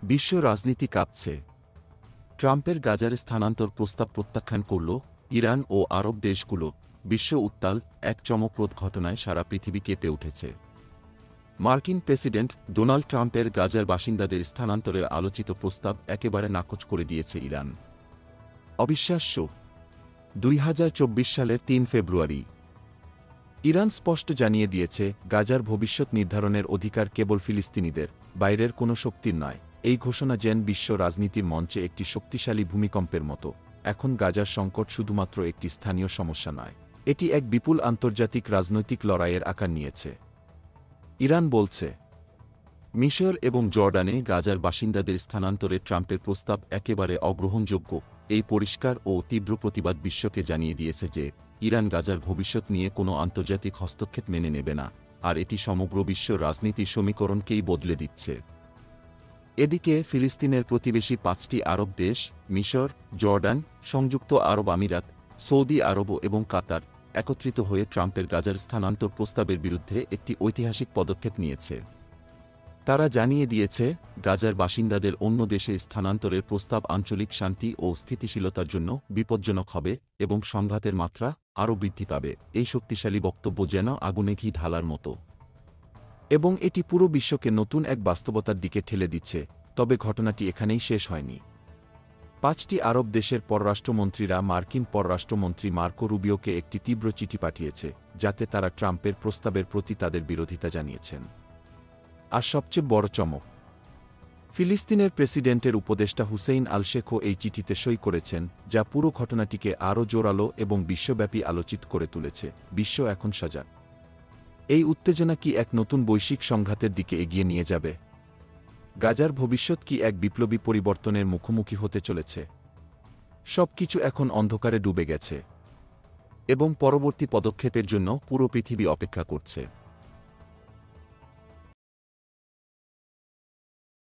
বিশ্ব রাজনীতি কাঁপছে। ট্রাম্পের গাজার স্থানান্তর প্রস্তাব প্রত্যাখ্যান করল ইরান ও আরব দেশগুলো। বিশ্ব উত্তাল, এক চমকপ্রদ ঘটনায় সারা পৃথিবী কেঁপে উঠেছে। মার্কিন প্রেসিডেন্ট ডোনাল্ড ট্রাম্পের গাজার বাসিন্দাদের স্থানান্তরের আলোচিত প্রস্তাব একেবারে নাকচ করে দিয়েছে ইরান। অবিশ্বাস্য। 2024 সালের 3 ফেব্রুয়ারি ইরান স্পষ্ট জানিয়ে দিয়েছে, গাজার ভবিষ্যৎ নির্ধারণের অধিকার কেবল ফিলিস্তিনিদের, বাইরের কোনো শক্তির নয়। এই ঘোষণা যেন বিশ্ব রাজনীতির মঞ্চে একটি শক্তিশালী ভূমিকম্পের মতো। এখন গাজার সংকট শুধুমাত্র একটি স্থানীয় সমস্যা নয়, এটি এক বিপুল আন্তর্জাতিক রাজনৈতিক লড়াইয়ের আকার নিয়েছে। ইরান বলছে, মিশর এবং জর্ডানে গাজার বাসিন্দাদের স্থানান্তরে ট্রাম্পের প্রস্তাব একেবারে অগ্রহণযোগ্য। এই পরিষ্কার ও তীব্র প্রতিবাদ বিশ্বকে জানিয়ে দিয়েছে যে ইরান গাজার ভবিষ্যৎ নিয়ে কোনো আন্তর্জাতিক হস্তক্ষেপ মেনে নেবে না, আর এটি সমগ্র বিশ্ব রাজনীতির সমীকরণকেই বদলে দিচ্ছে। এদিকে ফিলিস্তিনের প্রতিবেশী 5টি আরব দেশ মিশর, জর্ডান, সংযুক্ত আরব আমিরাত, সৌদি আরব এবং কাতার একত্রিত হয়ে ট্রাম্পের গাজার স্থানান্তর প্রস্তাবের বিরুদ্ধে একটি ঐতিহাসিক পদক্ষেপ নিয়েছে। তারা জানিয়ে দিয়েছে, গাজার বাসিন্দাদের অন্য দেশে স্থানান্তরের প্রস্তাব আঞ্চলিক শান্তি ও স্থিতিশীলতার জন্য বিপজ্জনক হবে এবং সংঘাতের মাত্রা আরও বৃদ্ধি পাবে। এই শক্তিশালী বক্তব্য যেন আগুনে ঘি ঢালার মতো, এবং এটি পুরো বিশ্বকে নতুন এক বাস্তবতার দিকে ঠেলে দিচ্ছে। তবে ঘটনাটি এখানেই শেষ হয়নি। 5টি আরব দেশের পররাষ্ট্রমন্ত্রীরা মার্কিন পররাষ্ট্রমন্ত্রী মার্কো রুবিওকে একটি তীব্র চিঠি পাঠিয়েছে, যাতে তারা ট্রাম্পের প্রস্তাবের প্রতি তাদের বিরোধিতা জানিয়েছেন। আর সবচেয়ে বড় চমক, ফিলিস্তিনের প্রেসিডেন্টের উপদেষ্টা হুসেইন আল শেখও এই চিঠিতে সই করেছেন, যা পুরো ঘটনাটিকে আরও জোরালো এবং বিশ্বব্যাপী আলোচিত করে তুলেছে। বিশ্ব এখন সজাগ। এই উত্তেজনা কি এক নতুন বৈশ্বিক সংঘাতের দিকে এগিয়ে নিয়ে যাবে? গাজার ভবিষ্যৎ কি এক বিপ্লবী পরিবর্তনের মুখোমুখি হতে চলেছে? সবকিছু এখন অন্ধকারে ডুবে গেছে, এবং পরবর্তী পদক্ষেপের জন্য পুরো পৃথিবী অপেক্ষা করছে।